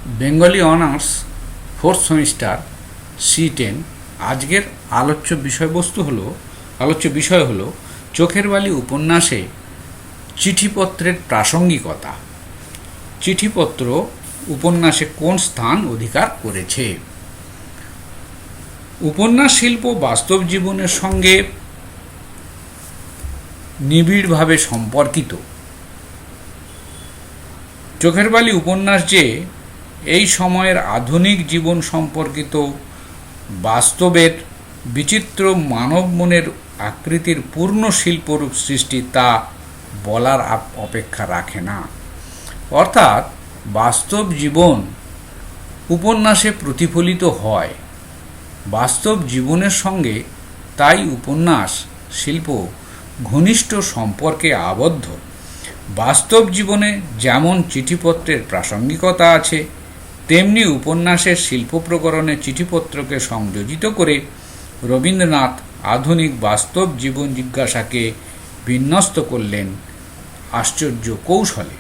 Bengali honours fourth semester C10 আজকের আলোচ্য বিষয় হলো চোখের বালি উপন্যাসে চিঠিপত্রের প্রাসঙ্গিকতা। চিঠিপত্র উপন্যাসে কোন স্থান অধিকার করেছে? উপন্যাস শিল্প বাস্তব জীবনের সঙ্গে নিবিড়ভাবে সম্পর্কিত। চোখের বালি উপন্যাস যে এই সময়ের আধুনিক জীবন সম্পর্কিত বাস্তবের বিচিত্র মানব মনের আকৃতির পূর্ণ শিল্পরূপ সৃষ্টি তা বলার অপেক্ষা রাখে না। অর্থাৎ বাস্তব জীবন উপন্যাসে প্রতিফলিত হয় বাস্তব জীবনের সঙ্গে, তাই উপন্যাস শিল্প ঘনিষ্ঠ সম্পর্কে আবদ্ধ। বাস্তব জীবনে যেমন চিঠিপত্রের প্রাসঙ্গিকতা আছে, তেমনি উপন্যাসের শিল্প প্রকরণে চিঠিপত্রকে সংযোজিত করে রবীন্দ্রনাথ আধুনিক বাস্তব জীবন জিজ্ঞাসাকে বিন্যস্ত করলেন আশ্চর্য কৌশলে।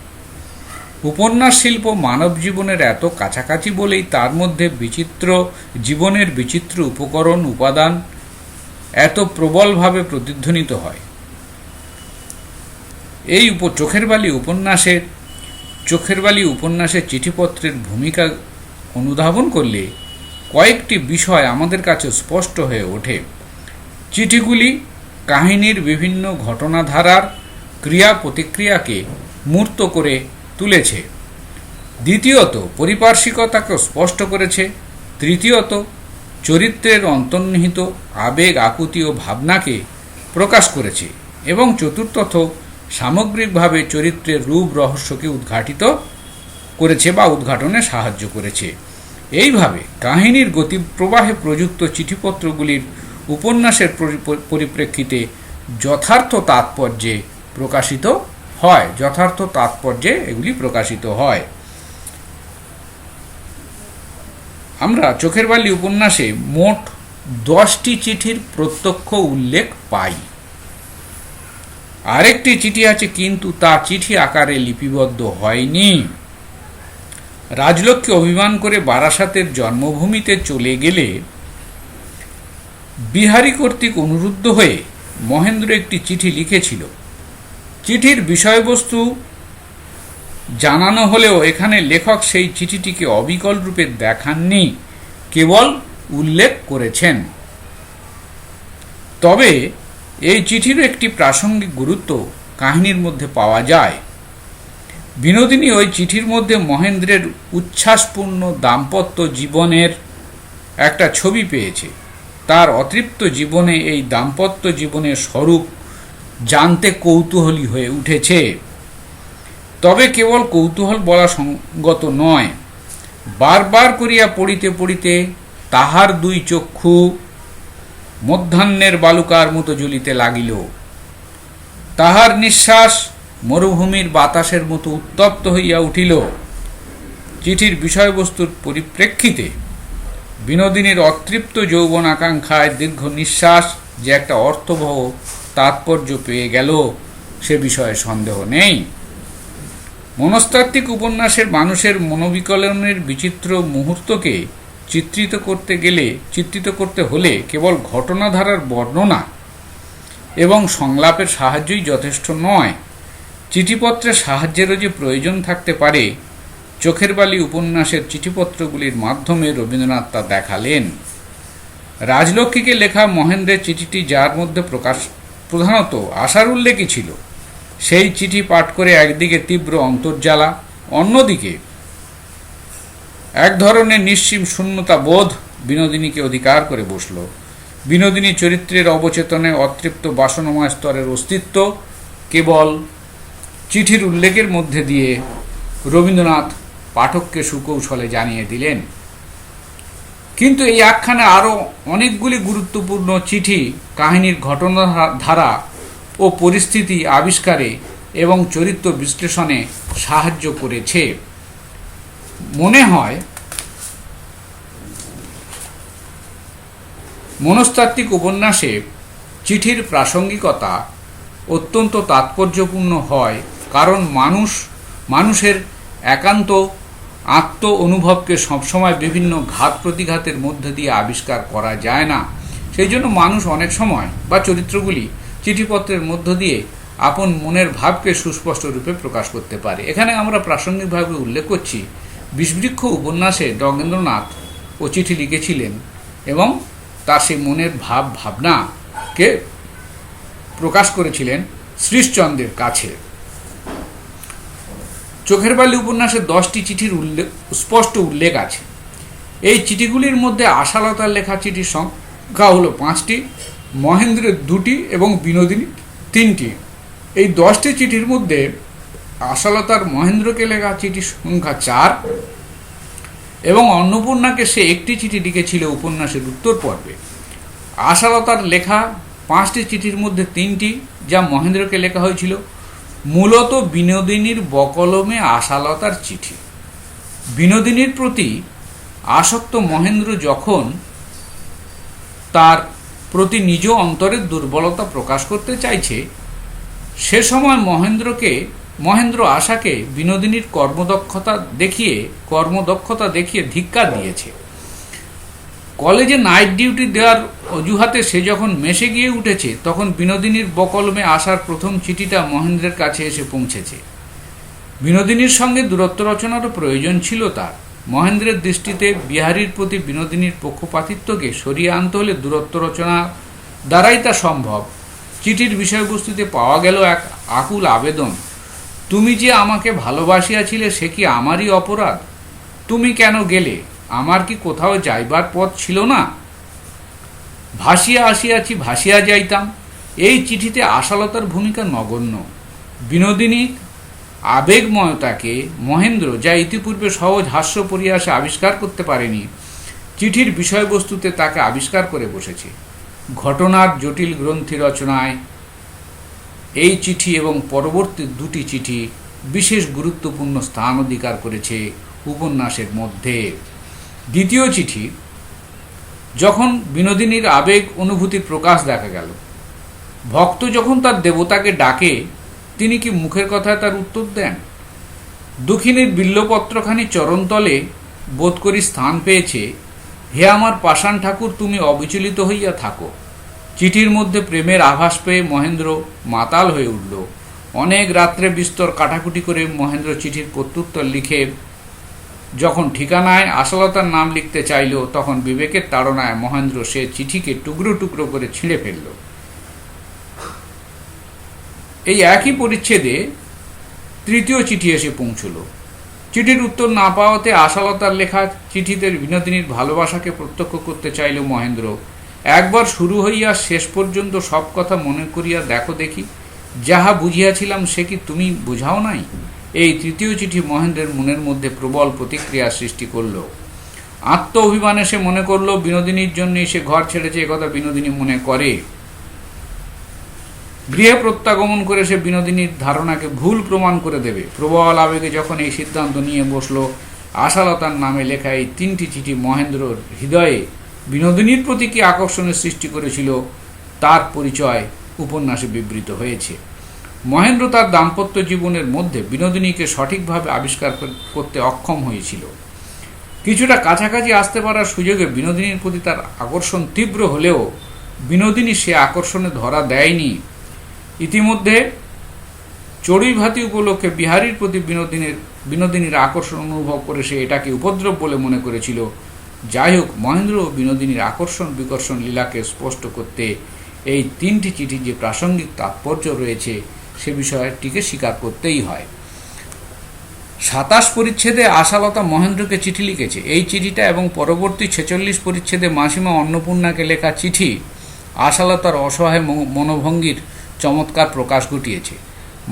উপন্যাস শিল্প মানব জীবনের এত কাছাকাছি বলেই তার মধ্যে জীবনের বিচিত্র উপকরণ উপাদান এত প্রবলভাবে প্রতিধ্বনিত হয়। এই চোখের বালি উপন্যাসের চিঠিপত্রের ভূমিকা অনুধাবন করলে কয়েকটি বিষয় আমাদের কাছে স্পষ্ট হয়ে ওঠে। চিঠিগুলি কাহিনীর বিভিন্ন ঘটনাধারার ক্রিয়া প্রতিক্রিয়াকে মূর্ত করে তুলেছে। দ্বিতীয়ত, পারিপার্শ্বিকতাকে স্পষ্ট করেছে। তৃতীয়ত, চরিত্রের অন্তর্নিহিত আবেগ, আকুতি ও ভাবনাকে প্রকাশ করেছে। এবং চতুর্থত, সামগ্রিকভাবে চরিত্রের রূপ রহস্যকে উদ্ঘাটিত করেছে বা উদ্ঘাটনে সাহায্য করেছে। এইভাবে কাহিনীর গতিপ্রবাহে প্রযুক্ত চিঠিপত্রগুলির উপন্যাসের পরিপ্রেক্ষিতে যথার্থ তাৎপর্যে এগুলি প্রকাশিত হয়। আমরা চোখের বালি উপন্যাসে মোট 10টি চিঠির প্রত্যক্ষ উল্লেখ পাই। আরেকটি চিঠি আছে, কিন্তু তা চিঠি আকারে লিপিবদ্ধ হয়নি। রাজলক্ষ্মী অভিমান করে বারাসাতের জন্মভূমিতে চলে গেলে বিহারী কর্তৃক অনুরুদ্ধ হয়ে মহেন্দ্র একটি চিঠি লিখেছিল। চিঠির বিষয়বস্তু জানানো হলেও এখানে লেখক সেই চিঠিটিকে অবিকল রূপে দেখাননি, কেবল উল্লেখ করেছেন। তবে এই চিঠির একটি প্রাসঙ্গিক গুরুত্ব কাহিনীর মধ্যে পাওয়া যায়। বিনোদিনী ওই চিঠির মধ্যে মহেন্দ্রের উচ্ছ্বাসপূর্ণ দাম্পত্য জীবনের একটা ছবি পেয়েছে। তার অতৃপ্ত জীবনে এই দাম্পত্য জীবনের স্বরূপ জানতে কৌতূহলী হয়ে উঠেছে। তবে কেবল কৌতূহল বলা সঙ্গত নয়। বারবার করিয়া পড়িতে পড়িতে তাহার দুই চক্ষু মধ্যাহ্নের বালুকার মতো জ্বলিতে লাগিল। তাহার নিঃশ্বাস মরুভূমির বাতাসের মতো উত্তপ্ত হইয়া উঠিল। চিঠির বিষয়বস্তুর পরিপ্রেক্ষিতে বিনোদিনীর অতৃপ্ত যৌবন আকাঙ্ক্ষায় দীর্ঘ নিঃশ্বাস যে একটা অর্থবহ তাৎপর্য পেয়ে গেল, সে বিষয়ে সন্দেহ নেই। মনস্তাত্ত্বিক উপন্যাসের মানুষের মনোবিকলনের বিচিত্র মুহূর্তকে চিত্রিত করতে হলে কেবল ঘটনাধারার বর্ণনা এবং সংলাপের সাহায্যই যথেষ্ট নয়। চিঠিপত্রের সাহায্যেরও যে প্রয়োজন থাকতে পারে, চোখের বালি উপন্যাসের চিঠিপত্রগুলির মাধ্যমে রবীন্দ্রনাথ তা দেখালেন। রাজলক্ষ্মীকে লেখা মহেন্দ্রের চিঠিটি, যার মধ্যে প্রধানত আশার উল্লেখই ছিল, সেই চিঠি পাঠ করে একদিকে তীব্র অন্তর্জ্বালা, অন্যদিকে এক ধরনের নিশ্চিম শূন্যতা বোধ বিনোদিনীকে অধিকার করে বসল। বিনোদিনী চরিত্রের অবচেতনে অতৃপ্ত বাসনাময় স্তরের অস্তিত্ব কেবল চিঠির উল্লেখের মধ্যে দিয়ে রবীন্দ্রনাথ পাঠককে সুকৌশলে জানিয়ে দিলেন। কিন্তু এই আখ্যানে আরও অনেকগুলি গুরুত্বপূর্ণ চিঠি কাহিনীর ঘটনাধারা ও পরিস্থিতি আবিষ্কারে এবং চরিত্র বিশ্লেষণে সাহায্য করেছে। মনে হয় মনস্তাত্ত্বিক উপন্যাসে চিঠির প্রাসঙ্গিকতা অত্যন্ত তাৎপর্যপূর্ণ হয়, কারণ মানুষের একান্ত আত্ম অনুভবকে সবসময় বিভিন্ন ঘাত প্রতিঘাতের মধ্য দিয়ে আবিষ্কার করা যায় না। সেই জন্য মানুষ অনেক সময় বা চরিত্রগুলি চিঠিপত্রের মধ্য দিয়ে আপন মনের ভাবকে সুস্পষ্ট রূপে প্রকাশ করতে পারে। এখানে আমরা প্রাসঙ্গিকভাবে উল্লেখ করছি বিষবৃক্ষ উপন্যাসে নগেন্দ্রনাথ ও চিঠি লিখেছিলেন এবং তার সেই মনের ভাব ভাবনাকে প্রকাশ করেছিলেন শ্রীশচন্দ্রের কাছে। চোখের বালি উপন্যাসে 10টি চিঠির স্পষ্ট উল্লেখ আছে। এই চিঠিগুলির মধ্যে আশালতার লেখা চিঠির সংখ্যা হলো 5টি, মহেন্দ্রের 2টি এবং বিনোদিনী 3টি। এই 10টি চিঠির মধ্যে আশালতার মহেন্দ্রকে লেখা চিঠির সংখ্যা 4 এবং অন্নপূর্ণাকে সে একটি চিঠি লিখেছিল উপন্যাসের উত্তর পর্বে। আশালতার লেখা 5টি চিঠির মধ্যে 3টি যা মহেন্দ্রকে লেখা হয়েছিল মূলত বিনোদিনীর বকলমে আশালতার চিঠি। বিনোদিনীর প্রতি আসক্ত মহেন্দ্র যখন তার প্রতি নিজ অন্তরের দুর্বলতা প্রকাশ করতে চাইছে, সে সময় মহেন্দ্র আশাকে বিনোদিনীর কর্মদক্ষতা দেখিয়ে ধিক্কার দিয়েছে। কলেজে নাইট ডিউটি দেওয়ার অজুহাতে সে যখন মেসে গিয়ে উঠেছে, তখন বিনোদিনীর বকলমে আসার প্রথম চিঠিটা মহেন্দ্রের কাছে এসে পৌঁছেছে। বিনোদিনীর সঙ্গে দূরত্ব রচনারও প্রয়োজন ছিল তার। মহেন্দ্রের দৃষ্টিতে বিহারীর প্রতি বিনোদিনীর পক্ষপাতিত্বকে সরিয়ে আনতে হলে দূরত্ব রচনা দ্বারাই তা সম্ভব। চিঠির বিষয়বস্তুতে পাওয়া গেল এক আকুল আবেদন, তুমি যে আমাকে ভালোবাসিয়াছিলে সে কি আমারই অপরাধ? তুমি কেন গেলে? আমার কি কোথাও যাইবার পথ ছিল না? ভাসিয়া আসিয়াছি, ভাসিয়া যাইতাম। এই চিঠিতে আশালতার ভূমিকা নগণ্য। বিনোদিনী আবেগময়তাকে মহেন্দ্র যা ইতিপূর্বে সহজ হাস্য পরিহাসে আবিষ্কার করতে পারেনি, চিঠির বিষয়বস্তুতে তাকে আবিষ্কার করে বসেছে। ঘটনার জটিল গ্রন্থি রচনায় এই চিঠি এবং পরবর্তী 2টি চিঠি বিশেষ গুরুত্বপূর্ণ স্থান অধিকার করেছে উপন্যাসের মধ্যে। দ্বিতীয় চিঠি, যখন বিনোদিনীর আবেগ অনুভূতির প্রকাশ দেখা গেল। ভক্ত যখন তার দেবতাকে ডাকে, তিনি কি মুখের কথায় তার উত্তর দেন? দুঃখিনীর বিল্লপত্রখানি চরণতলে বোধ করি স্থান পেয়েছে। হে আমার পাষাণ ঠাকুর, তুমি অবিচলিত হইয়া থাকো। চিঠির মধ্যে প্রেমের আভাস পেয়ে মহেন্দ্র মাতাল হয়ে উঠল। অনেক রাত্রে বিস্তর কাটাকুটি করে মহেন্দ্র চিঠির প্রত্যুত্তর লিখে যখন ঠিকানায় আশালতার নাম লিখতে চাইল, তখন বিবেকের তাড়নায় মহেন্দ্র সে চিঠিকে টুকরো টুকরো করে ছিঁড়ে ফেলল। এই একই পরিচ্ছেদে 3য় চিঠি এসে পৌঁছল। চিঠির উত্তর না পাওয়াতে আশালতার লেখা চিঠিতে বিনোদিনীর ভালোবাসাকে প্রত্যক্ষ করতে চাইল মহেন্দ্র। একবার শুরু হইয়া শেষ পর্যন্ত সব কথা মনে করিয়া দেখো দেখি, যাহা বুঝিয়াছিলাম সে কি তুমি বুঝাও নাই? এই 3য় চিঠি মহেন্দ্রের মনের মধ্যে প্রবল প্রতিক্রিয়া সৃষ্টি করল। আত্ম অভিমানে সে মনে করল বিনোদিনীর জন্যই সে ঘর ছেড়েছে, একথা বিনোদিনী মনে করে। গৃহে প্রত্যাগমন করে সে বিনোদিনীর ধারণাকে ভুল প্রমাণ করে দেবে। প্রবল আবেগে যখন এই সিদ্ধান্ত নিয়ে বসল, আশালতার নামে লেখা এই 3টি চিঠি মহেন্দ্রর হৃদয়ে বিনোদিনীর প্রতি কি আকর্ষণের সৃষ্টি করেছিল, তার পরিচয় উপন্যাসে বিবৃত হয়েছে। মহেন্দ্র তার দাম্পত্য জীবনের মধ্যে বিনোদিনীকে সঠিকভাবে আবিষ্কার করতে অক্ষম হয়েছিল। কিছুটা কাছাকাছি আসতে পারার সুযোগে বিনোদিনীর প্রতি তার আকর্ষণ তীব্র হলেও বিনোদিনী সে আকর্ষণে ধরা দেয়নি। ইতিমধ্যে চড়ুইভাতি উপলক্ষে বিহারীর প্রতি বিনোদিনীর আকর্ষণ অনুভব করে সে এটাকে উপদ্রব বলে মনে করেছিল। যাই হোক, মহেন্দ্র ও বিনোদিনীর আকর্ষণ বিকর্ষণ লীলাকে স্পষ্ট করতে এই 3টি চিঠির যে প্রাসঙ্গিক তাৎপর্য রয়েছে সে বিষয়টিকে স্বীকার করতেই হয়। 27 পরিচ্ছেদে আশালতা মহেন্দ্রকে চিঠি লিখেছে। এই চিঠিটা এবং পরবর্তী 46 পরিচ্ছেদে মাসিমা অন্নপূর্ণাকে লেখা চিঠি আশালতার অসহায় মনোভঙ্গির চমৎকার প্রকাশ ঘটিয়েছে।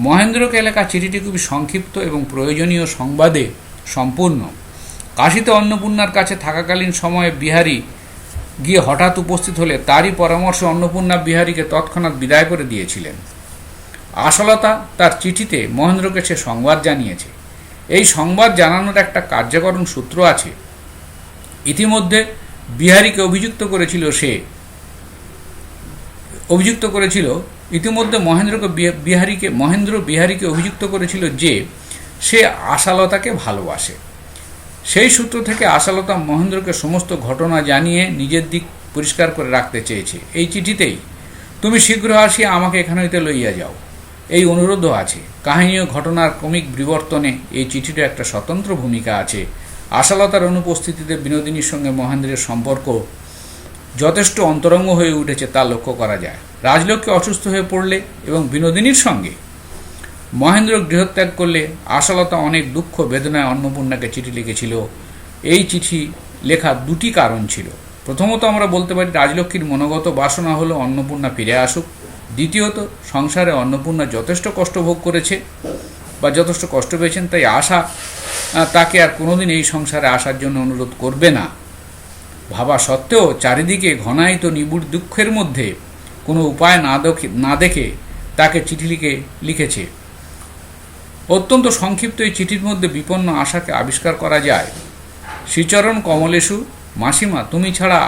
মহেন্দ্রকে লেখা চিঠিটি খুবই সংক্ষিপ্ত এবং প্রয়োজনীয় সংবাদে সম্পূর্ণ। কাশীতে অন্নপূর্ণার কাছে থাকাকালীন সময়ে বিহারী গিয়ে হঠাৎ উপস্থিত হলে তারই পরামর্শে অন্নপূর্ণা বিহারীকে তৎক্ষণাৎ বিদায় করে দিয়েছিলেন। আশালতা তার চিঠিতে মহেন্দ্রকে সে সংবাদ জানিয়েছে। এই সংবাদ জানানোর একটা কার্যকরণ সূত্র আছে। ইতিমধ্যে বিহারীকে ইতিমধ্যে মহেন্দ্র বিহারীকে অভিযুক্ত করেছিল যে সে আশালতাকে ভালোবাসে। সেই সূত্র থেকে আশালতা মহেন্দ্রকে সমস্ত ঘটনা জানিয়ে নিজের দিক পরিষ্কার করে রাখতে চেয়েছে। এই চিঠিতেই তুমি শীঘ্র আসিয়া আমাকে এখান হইতে লইয়া যাও, এই অনুরোধও আছে। কাহিনী ও ঘটনার ক্রমিক বিবর্তনে এই চিঠির একটা স্বতন্ত্র ভূমিকা আছে। আশালতার অনুপস্থিতিতে বিনোদিনীর সঙ্গে মহেন্দ্রের সম্পর্ক যথেষ্ট অন্তরঙ্গ হয়ে উঠেছে তা লক্ষ্য করা যায়। রাজলক্ষ্মী অসুস্থ হয়ে পড়লে এবং বিনোদিনীর সঙ্গে মহেন্দ্র গৃহত্যাগ করলে আশালতা অনেক দুঃখ বেদনায় অন্নপূর্ণাকে চিঠি লিখেছিল। এই চিঠি লেখার দুটি কারণ ছিল। প্রথমত আমরা বলতে পারি রাজলক্ষ্মীর মনোগত বাসনা হলো অন্নপূর্ণা ফিরে আসুক। দ্বিতীয়ত সংসারে অন্নপূর্ণা যথেষ্ট কষ্ট ভোগ করেছে বা যথেষ্ট কষ্ট পেয়েছেন, তাই আশা তাকে আর কোনোদিন এই সংসারে আসার জন্য অনুরোধ করবে না ভাবা সত্ত্বেও চারিদিকে ঘনায়িত নিবিড় দুঃখের মধ্যে কোনো উপায় না দেখে তাকে চিঠি লিখেছে। অত্যন্ত সংক্ষিপ্ত এই চিঠির মধ্যে বিপন্ন আশাকে আবিষ্কার করা যায়। শ্রীচরণ কমলেশু, মাসিমা তুমি ছাড়া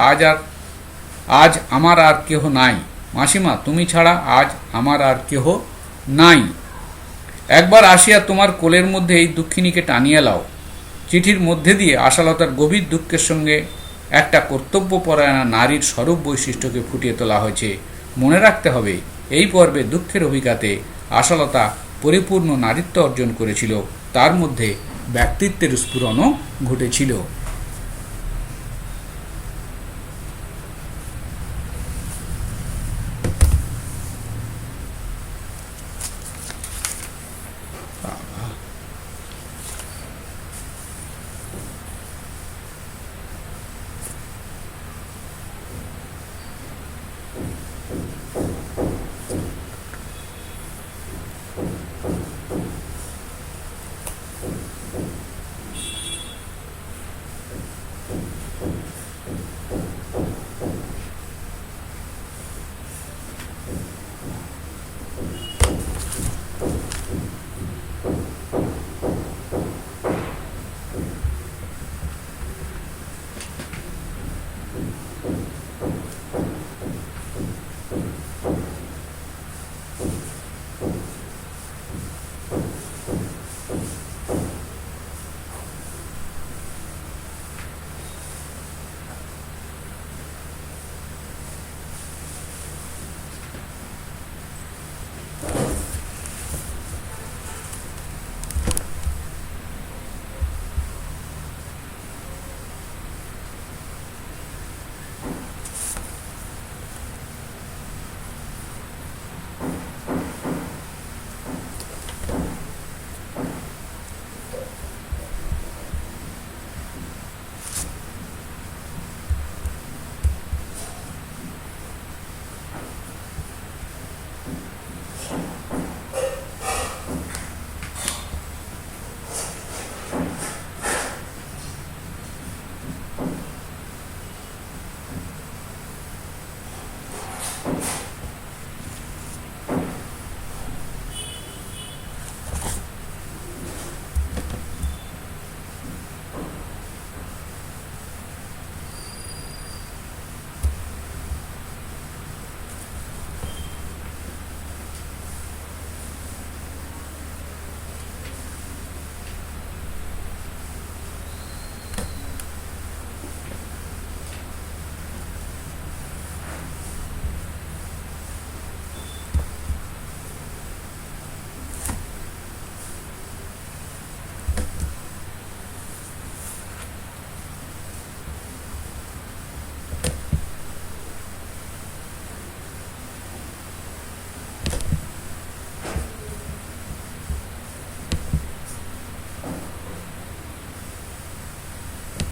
আজ আমার আর কেহ নাই। মাসিমা তুমি ছাড়া আজ আমার আর কেহ নাই। একবার আসিয়া তোমার কোলের মধ্যে এই দুঃখিনীকে টানিয়া লাও। চিঠির মধ্যে দিয়ে আশালতার গভীর দুঃখের সঙ্গে একটা কর্তব্যপরায়ণা নারীর স্বরূপ বৈশিষ্ট্যকে ফুটিয়ে তোলা হয়েছে। মনে রাখতে হবে, এই পর্বে দুঃখের অভিঘাতে আশালতা পরিপূর্ণ নারীত্ব অর্জন করেছিল, তার মধ্যে ব্যক্তিত্বের স্ফুরণও ঘটেছিল।